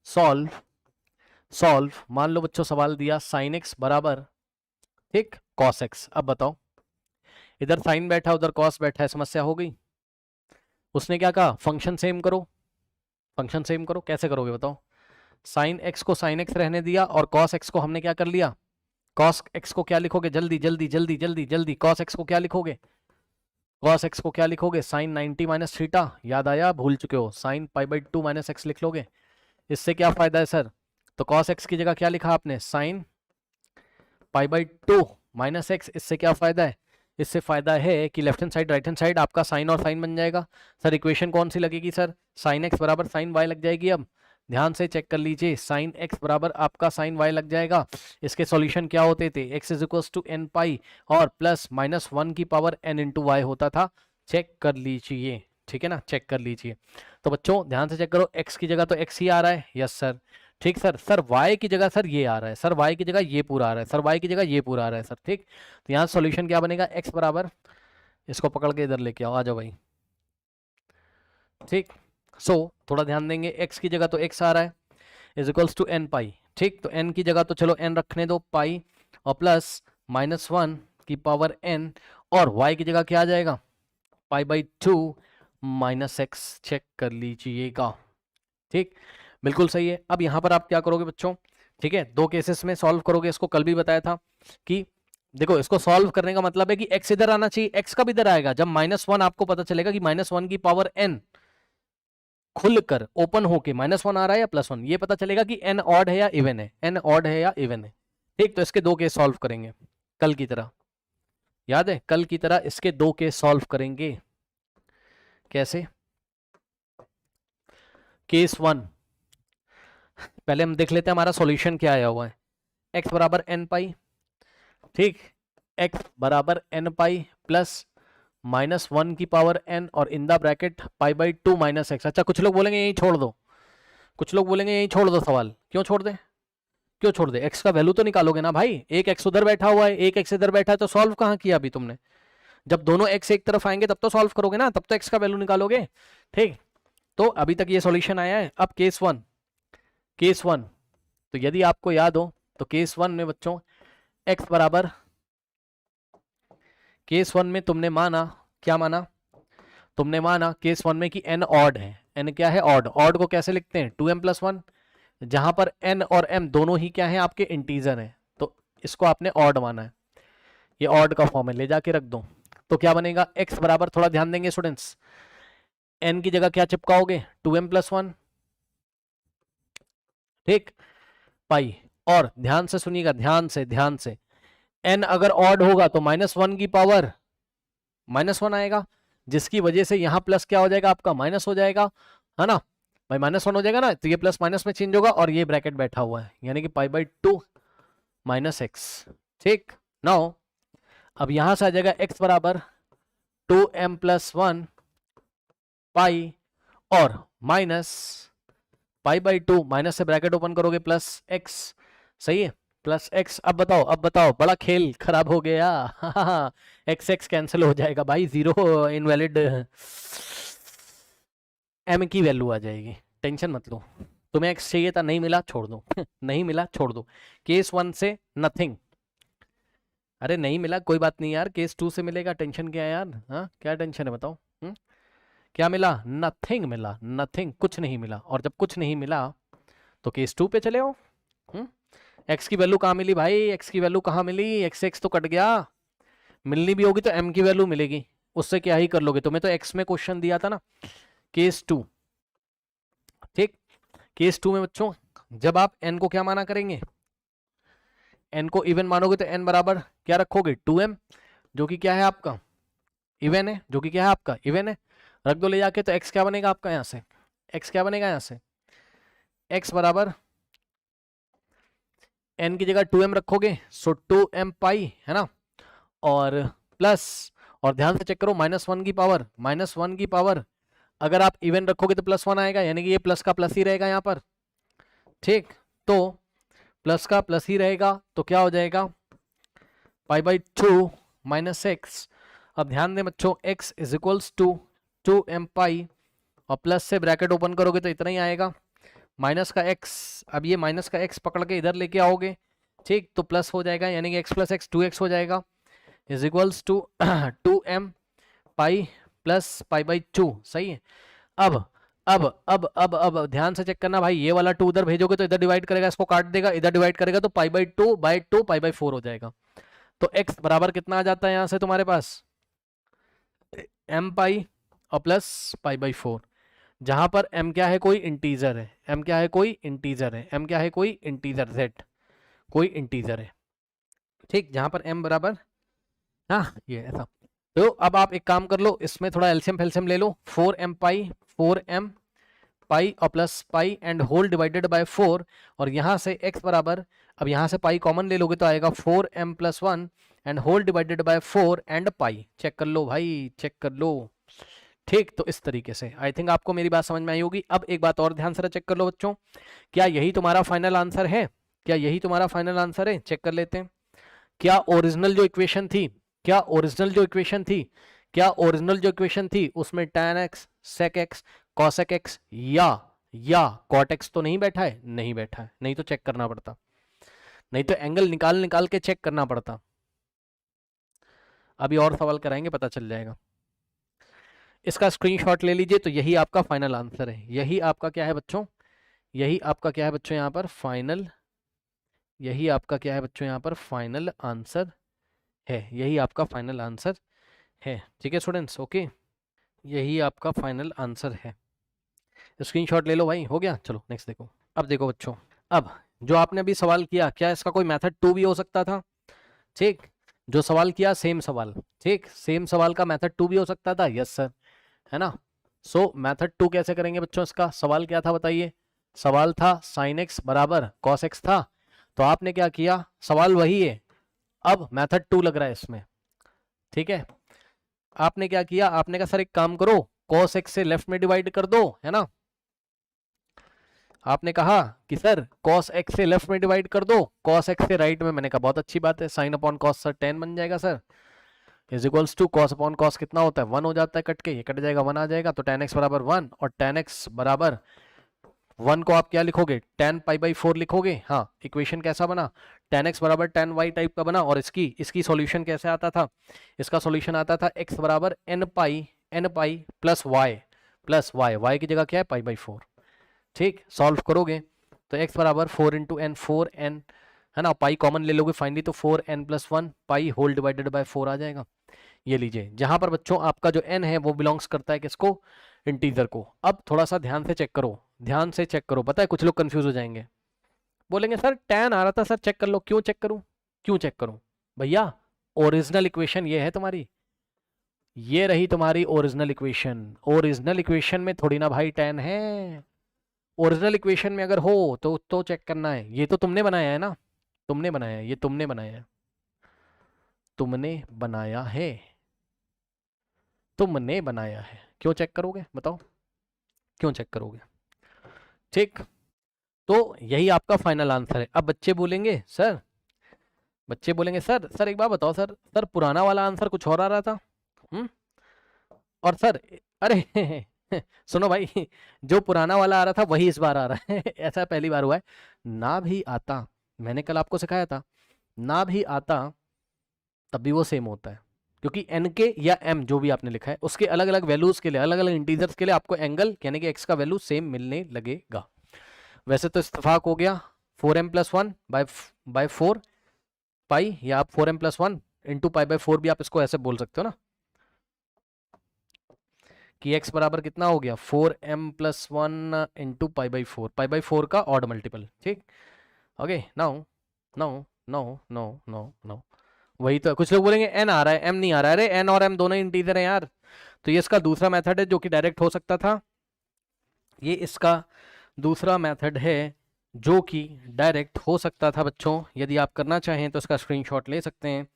Solve solve मान लो बच्चों सवाल दिया साइन एक्स बराबर, ठीक, कॉस एक्स। अब बताओ, इधर साइन बैठा उधर कॉस बैठा है, समस्या हो गई। उसने क्या कहा, फंक्शन सेम करो, फंक्शन सेम करो। कैसे करोगे बताओ? साइन एक्स को साइन एक्स रहने दिया और कॉस एक्स को हमने क्या कर लिया, कॉस एक्स को क्या लिखोगे, जल्दी जल्दी जल्दी जल्दी जल्दी, कॉस एक्स को क्या लिखोगे, कॉस एक्स को क्या लिखोगे, साइन 90 माइनस थीटा। याद आया, भूल चुके हो, sine pi by 2 minus x लिख लोगे। इससे क्या फायदा है सर? तो कॉस एक्स की जगह क्या लिखा आपने, sine pi by 2 minus x. इससे क्या फायदा है? इससे फायदा है कि left hand side right hand side आपका साइन और साइन बन जाएगा। सर इक्वेशन कौन सी लगेगी सर? साइन एक्स बराबर साइन वाई लग जाएगी। अब ध्यान से चेक कर लीजिए, साइन एक्स बराबर आपका साइन वाई लग जाएगा। इसके सॉल्यूशन क्या होते थे, x is equal to n pi और प्लस माइनस 1 की पावर एन इंटू वाई होता था। चेक कर लीजिए, ठीक है ना, चेक कर लीजिए। तो बच्चों ध्यान से चेक करो, एक्स की जगह तो एक्स ही आ रहा है, यस सर, ठीक सर। सर वाई की जगह सर ये आ रहा है, सर वाई की जगह ये पूरा आ रहा है, सर वाई की जगह ये पूरा आ रहा है सर, ठीक। तो यहाँ सॉल्यूशन क्या बनेगा, एक्स बराबर, इसको पकड़ के इधर लेके आओ, आ जाओ भाई, ठीक। सो थोड़ा ध्यान देंगे, एक्स की जगह तो एक्स आ रहा है इज इक्वल्स टू एन पाई, ठीक। तो एन की जगह तो चलो एन रखने दो पाई और प्लस माइनस 1 की पावर एन, और वाई की जगह क्या आ जाएगा, pi by 2 minus x. Check कर लीजिएगा, ठीक, बिल्कुल सही है। अब यहां पर आप क्या करोगे बच्चों, ठीक है, दो केसेस में सॉल्व करोगे। इसको कल भी बताया था कि देखो, इसको सॉल्व करने का मतलब है कि एक्स इधर आना चाहिए, एक्स कब इधर आएगा, जब -1 आपको पता चलेगा कि -1 की पावर एन खुलकर ओपन होके -1 आ रहा है या +1, ये पता चलेगा कि एन ऑड है या इवन है, एन ऑड है या इवन है, ठीक। तो इसके दो केस सॉल्व करेंगे कल की तरह, याद है, कल की तरह इसके दो केस सॉल्व करेंगे। कैसे? केस 1 पहले हम देख लेते हैं हमारा सॉल्यूशन क्या आया हुआ है, x बराबर एन पाई, ठीक, x बराबर एन पाई प्लस -1 की पावर n और in the bracket pi by 2 minus x. अच्छा कुछ लोग बोलेंगे यही छोड़ दो, कुछ लोग बोलेंगे यही छोड़ दो सवाल, क्यों छोड़ दे, क्यों छोड़ दे, x का वैल्यू तो निकालोगे ना भाई, एक x उधर बैठा हुआ है एक x इधर बैठा है, तो सॉल्व कहाँ किया अभी तुमने? जब दोनों x एक तरफ आएंगे तब तो सॉल्व करोगे ना, तब तो x का वैल्यू निकालोगे, ठीक। तो अभी तक ये सॉल्यूशन आया है। अब केस 1, केस 1, तो यदि आपको याद हो तो केस 1 में बच्चों x बराबर, केस 1 में तुमने माना, क्या माना, तुमने माना केस 1 में कि n ऑड है, n क्या है, ऑड। ऑड को कैसे लिखते हैं, 2m + 1, जहां पर n और m दोनों ही क्या है आपके इंटीजर हैं, तो इसको आपने ऑड माना है, ये ऑड का फॉर्म है, ले जाके रख दो। तो क्या बनेगा, x बराबर, थोड़ा ध्यान देंगे स्टूडेंट्स, n की जगह क्या चिपकाओगे, 2m + 1, ठीक, पाई। और ध्यान से सुनिएगा, ध्यान से ध्यान से, n अगर ऑड होगा तो -1 की पावर -1 आएगा, जिसकी वजह से यहां प्लस क्या हो जाएगा आपका, माइनस हो जाएगा, है ना भाई, -1 हो जाएगा ना, तो ये प्लस माइनस में चेंज होगा और ये ब्रैकेट बैठा हुआ है, यानी कि पाई बाई 2 माइनस एक्स, ठीक। नाउ अब यहां से आ जाएगा x बराबर 2m + 1 पाई और माइनस पाई बाई 2, माइनस से ब्रैकेट ओपन करोगे प्लस x, सही है, प्लस x। अब बताओ, अब बताओ, बड़ा खेल खराब हो गया x x कैंसिल हो जाएगा भाई, जीरो इनवैलिड, m की वैल्यू आ जाएगी, टेंशन मत लो। तुम्हें x चाहिए था, नहीं मिला, छोड़ दो नहीं मिला, छोड़ दो। केस 1 से नथिंग, अरे नहीं मिला कोई बात नहीं यार, केस 2 से मिलेगा, टेंशन क्या है यार, हाँ क्या टेंशन है बताओ, क्या मिला, नथिंग मिला, नथिंग, कुछ नहीं मिला। और जब कुछ नहीं मिला तो केस 2 पे चले हो। एक्स की वैल्यू कहाँ मिली भाई, एक्स की वैल्यू कहाँ मिली, एक्स एक्स तो कट गया, मिलनी भी होगी तो एम की वैल्यू मिलेगी, उससे क्या ही कर लोगे, तुम्हें तो एक्स में क्वेश्चन दिया था ना, केस 2, ठीक। केस 2 में बच्चों जब आप एन को क्या माना करेंगे, एन को इवन मानोगे तो एन बराबर क्या रखोगे, 2m, जो कि क्या है आपका इवन है, जो कि क्या है आपका इवन है, रख दो ले जाके। तो x क्या बनेगा आपका, यहां से x क्या बनेगा, यहां से x बराबर n की जगह 2m रखोगे, सो 2m पाई, है ना, और प्लस, और ध्यान से चेक करो, -1 की पावर, -1 की पावर अगर आप इवन रखोगे तो +1 आएगा, यानी कि ये प्लस का प्लस ही रहेगा यहाँ पर, ठीक। तो प्लस का प्लस ही रहेगा, तो क्या हो जाएगा, पाई बाई 2 माइनस एक्स। अब ध्यान दें बच्चों, x is equals to 2m pi और प्लस से ब्रैकेट ओपन करोगे तो इतना ही आएगा, माइनस का x, अब ये माइनस का x पकड़ के इधर लेके आओगे, ठीक, तो प्लस हो जाएगा, यानी कि x प्लस एक्स 2x हो जाएगा, is equals to 2m pi plus pi by 2। सही है। अब ध्यान से चेक करना भाई, ये वाला 2 उधर भेजोगे तो इधर डिवाइड करेगा, इसको काट देगा, इधर डिवाइड करेगा तो पाई बाई 2 बाई 2 पाई बाई 4 हो जाएगा। तो x बराबर कितना आ जाता है यहां से तुम्हारे पास, m पाई और प्लस पाई बाई 4, जहां पर m क्या है, कोई इंटीजर है, m क्या है, कोई इंटीजर है, m क्या है, कोई इंटीजर, z कोई इंटीजर है, ठीक, जहां पर m बराबर, हाँ ये ऐसा। तो अब आप एक काम कर लो, इसमें थोड़ा एलसीएम फेलसीएम ले लो, 4m पाई और plus pi and whole divided by 4, और यहाँ से x बराबर, अब यहाँ से पाई कॉमन ले लोगे तो आएगा 4m plus 1 and whole divided by 4 and pi. Check कर लो भाई, चेक कर लो, ठीक। तो इस तरीके से आई थिंक आपको मेरी बात समझ में आई होगी। अब एक बात और ध्यान से चेक कर लो बच्चों, क्या यही तुम्हारा फाइनल आंसर है, क्या यही तुम्हारा फाइनल आंसर है, चेक कर लेते हैं। क्या ओरिजिनल जो इक्वेशन थी, क्या ओरिजिनल जो इक्वेशन थी, क्या ओरिजिनल जो इक्वेशन थी उसमें tan x sec x cosec x या cot x तो नहीं बैठा है, नहीं बैठा है, नहीं तो चेक करना पड़ता, नहीं तो एंगल निकाल निकाल के चेक करना पड़ता। अभी और सवाल कराएंगे, पता चल जाएगा। इसका स्क्रीनशॉट ले लीजिए। तो यही आपका फाइनल आंसर है, यही आपका क्या है बच्चों, यही आपका क्या है बच्चों यहाँ पर फाइनल, यही आपका क्या है बच्चों यहाँ पर फाइनल आंसर है, यही आपका फाइनल आंसर है, ठीक है स्टूडेंट्स, ओके, यही आपका फाइनल आंसर है। स्क्रीनशॉट ले लो भाई, हो गया। चलो नेक्स्ट देखो। अब देखो बच्चों, अब जो आपने अभी सवाल किया, क्या इसका कोई मेथड 2 भी हो सकता था, ठीक, जो सवाल किया सेम सवाल, ठीक, सेम सवाल का मेथड 2 भी हो सकता था, यस सर, है ना। सो मेथड 2 कैसे करेंगे बच्चों, इसका सवाल क्या था बताइए, सवाल था sin x बराबर cos x था, तो आपने क्या किया, सवाल वही है, अब मेथड 2 लग रहा है इसमें, ठीक है। आपने क्या किया, आपने कहा सर एक काम करो, cos x से लेफ्ट में डिवाइड कर दो, है ना, आपने कहा कि सर cos x से लेफ्ट में डिवाइड कर दो, cos x से राइट में, मैंने कहा बहुत अच्छी बात है, sin अपॉन cos सर 10 बन जाएगा sir, is equals to cos upon cos कितना होता है, 1 हो जाता है, कट के ये कट जाएगा, 1 आ जाएगा, तो tan x बराबर 1, और tan x बराबर 1 को आप क्या लिखोगे, tan पाई बाई 4 लिखोगे। हाँ, इक्वेशन कैसा बना, tan x बराबर tan y टाइप का बना, और इसकी सॉल्यूशन कैसे आता था, इसका सॉल्यूशन आता था x बराबर n पाई प्लस y की जगह क्या है पाई बाई 4, ठीक, सॉल्व करोगे तो x बराबर 4 इंटू एन, 4n, है ना, पाई कॉमन ले लोगे फाइनली तो 4n plus 1 pi whole divided by 4 आ जाएगा। ये लीजिए, जहां पर बच्चों आपका जो n है वो बिलोंग्स करता है किसको, इंटीजर को। अब थोड़ा सा ध्यान से चेक करो, ध्यान से चेक करो, पता है कुछ लोग कंफ्यूज हो जाएंगे, बोलेंगे सर tan आ रहा था सर, चेक कर लो, क्यों चेक करूं, क्यों चेक करूं भैया, ओरिजिनल इक्वेशन ये है तुम्हारी, ये रही तुम्हारी ओरिजिनल इक्वेशन, ओरिजिनल इक्वेशन में थोड़ी ना भाई tan है, ओरिजिनल इक्वेशन में अगर हो तो चेक करना है, ये तो तुमने बनाया है ना, तुमने बनाया है, ये तुमने बनाया है, तुमने बनाया है, तुमने बनाया है, क्यों चेक करोगे बताओ, क्यों चेक करोगे, ठीक। तो यही आपका फाइनल आंसर है। अब बच्चे बोलेंगे सर, बच्चे बोलेंगे सर, सर एक बात बताओ सर, सर पुराना वाला आंसर कुछ और आ रहा था, और सर अरे सुनो भाई, जो पुराना वाला आ रहा था वही इस बार आ रहा है ऐसा पहली बार हुआ है, ना भी आता, मैंने कल आपको सिखाया था, ना भी आता तब भी वो सेम होता है, क्योंकि n के या m जो भी आपने लिखा है उसके अलग अलग वैल्यूज के लिए, अलग अलग इंटीजर्स के लिए आपको एंगल यानी कि x का वैल्यू सेम मिलने लगेगा। वैसे तो इत्तेफाक हो गया 4m प्लस 1 बाय 4 पाई, या आप 4m plus 1 into pi by 4 भी आप इसको ऐसे बोल सकते हो ना, कि x बराबर कितना हो गया 4m plus 1 into pi by 4 का ऑड मल्टीपल, ठीक, okay. Now now now now now now वही तो, कुछ लोग बोलेंगे n आ रहा है m नहीं आ रहा है, अरे n और m दोनों इंटीजर हैं यार, तो ये इसका दूसरा मेथड है जो कि डायरेक्ट हो सकता था, ये इसका दूसरा मेथड है जो कि डायरेक्ट हो सकता था बच्चों, यदि आप करना चाहें तो इसका स्क्रीनशॉट ले सकते हैं।